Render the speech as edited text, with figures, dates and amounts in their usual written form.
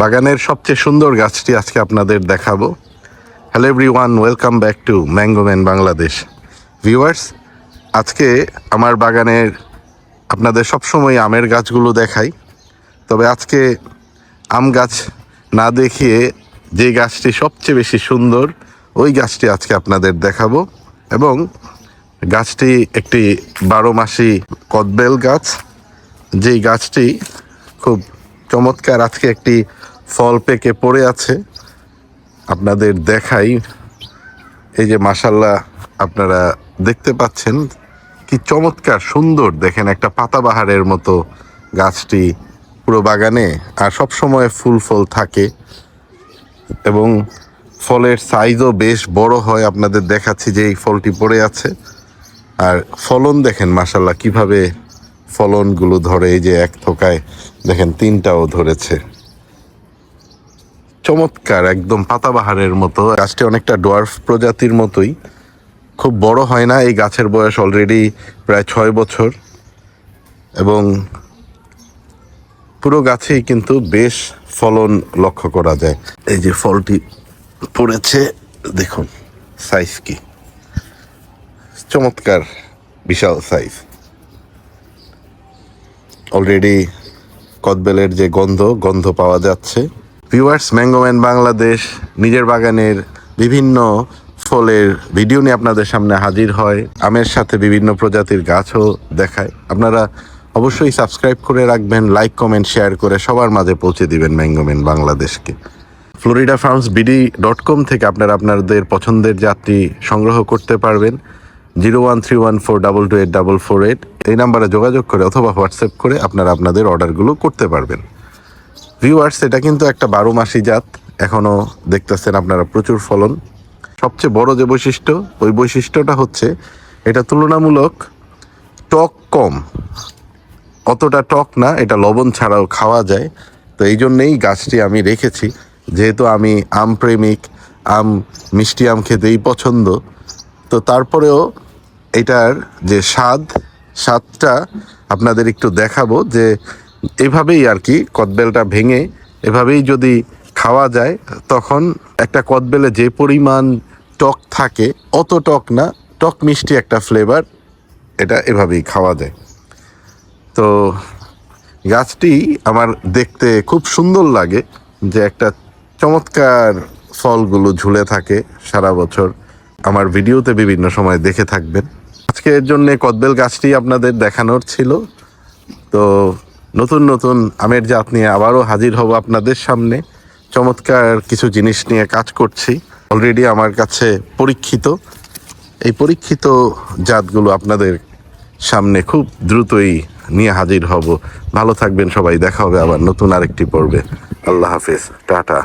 বাগানের সবচেয়ে সুন্দর গাছটি আজকে আপনাদের দেখাবো। Hello everyone, welcome back to Mango Man Bangladesh. Viewers, আজকে আমার বাগানের আপনাদের সবসময় আমের গাছগুলো দেখাই, তবে আজকে আম গাছ না দেখিয়ে যে গাছটি সবচেয়ে বেশি সুন্দর ওই গাছটি আজকে আপনাদের দেখাবো। এবং গাছটি একটি 12 মাসি কদবেল গাছ, যেই গাছটি খুব চমৎকার আজকে একটি ফল পেকে পড়ে আছে। আপনাদের দেখাই, এই যে মাশাল্লাহ আপনারা দেখতে পাচ্ছেন কি চমৎকার সুন্দর, দেখেন একটা পাতাবাহারের মতো গাছটি পুরো বাগানে, আর সব সময় ফুল ফল থাকে এবং ফলের সাইজও বেশ বড় হয়। আপনাদের দেখাচ্ছি যে এই ফলটি পড়ে আছে, আর ফলন দেখেন মাশাল্লাহ কিভাবে ফলনগুলো ধরে। এই যে এক থোকায় দেখেন 3টাও ধরেছে, চমৎকার একদম পাতাবাহারের মতো। গাছটি অনেকটা ডোয়ার্ফ প্রজাতির মতোই, খুব বড় হয় না। এই গাছের বয়স অলরেডি প্রায় 6 বছর এবং পুরো গাছেই কিন্তু বেশ ফলন লক্ষ্য করা যায়। এই যে ফলটি পড়েছে, দেখুন সাইজ কি চমৎকার, বিশাল সাইজ। অলরেডি কদবেলের যে গন্ধ পাওয়া যাচ্ছে। ভিউয়ার্স, ম্যাঙ্গোম্যান বাংলাদেশ নিজের বাগানের বিভিন্ন ফলের ভিডিও নিয়ে আপনাদের সামনে হাজির হয়, আমের সাথে বিভিন্ন প্রজাতির গাছও দেখায়। আপনারা অবশ্যই সাবস্ক্রাইব করে রাখবেন, লাইক কমেন্ট শেয়ার করে সবার মাঝে পৌঁছে দিবেন ম্যাঙ্গোম্যান বাংলাদেশকে। floridafarmsbd.com থেকে আপনারা আপনাদের পছন্দের জাতটি সংগ্রহ করতে পারবেন। 01314228448 এই নাম্বারে যোগাযোগ করে অথবা হোয়াটসঅ্যাপ করে আপনারা আপনাদের অর্ডারগুলো করতে পারবেন। ভিউয়ার্স, এটা কিন্তু একটা 12 মাসি জাত, এখনও দেখতেছেন আপনারা প্রচুর ফলন। সবচেয়ে বড় যে বৈশিষ্ট্য, ওই বৈশিষ্ট্যটা হচ্ছে এটা তুলনামূলক টক কম, অতটা টক না, এটা লবণ ছাড়াও খাওয়া যায়। তো এই জন্যেই গাছটি আমি রেখেছি, যেহেতু আমি আম প্রেমিক, মিষ্টি আম খেতেই পছন্দ। তো তারপরেও এটার যে স্বাদটা আপনাদের একটু দেখাবো, যে এভাবেই আর কি কদবেলটা ভেঙে এভাবেই যদি খাওয়া যায়, তখন একটা কদবেলে যে পরিমাণ টক থাকে অত টক না, টক মিষ্টি একটা ফ্লেভার, এটা এভাবেই খাওয়া যায়। তো গাছটি আমার দেখতে খুব সুন্দর লাগে, যে একটা চমৎকার ফলগুলো ঝুলে থাকে সারা বছর। আমার ভিডিওতে বিভিন্ন সময় দেখে থাকবেন। আজকে এর জন্য কদবেল গাছটি আপনাদের দেখানোর ছিল। তো নতুন নতুন আমের জাত নিয়ে আবারও হাজির হব আপনাদের সামনে। চমৎকার কিছু জিনিস নিয়ে কাজ করছি, অলরেডি আমার কাছে পরীক্ষিত। এই পরীক্ষিত জাতগুলো আপনাদের সামনে খুব দ্রুতই নিয়ে হাজির হব। ভালো থাকবেন সবাই, দেখা হবে আবার নতুন আরেকটি পর্বে। আল্লাহ হাফেজ, টাটা।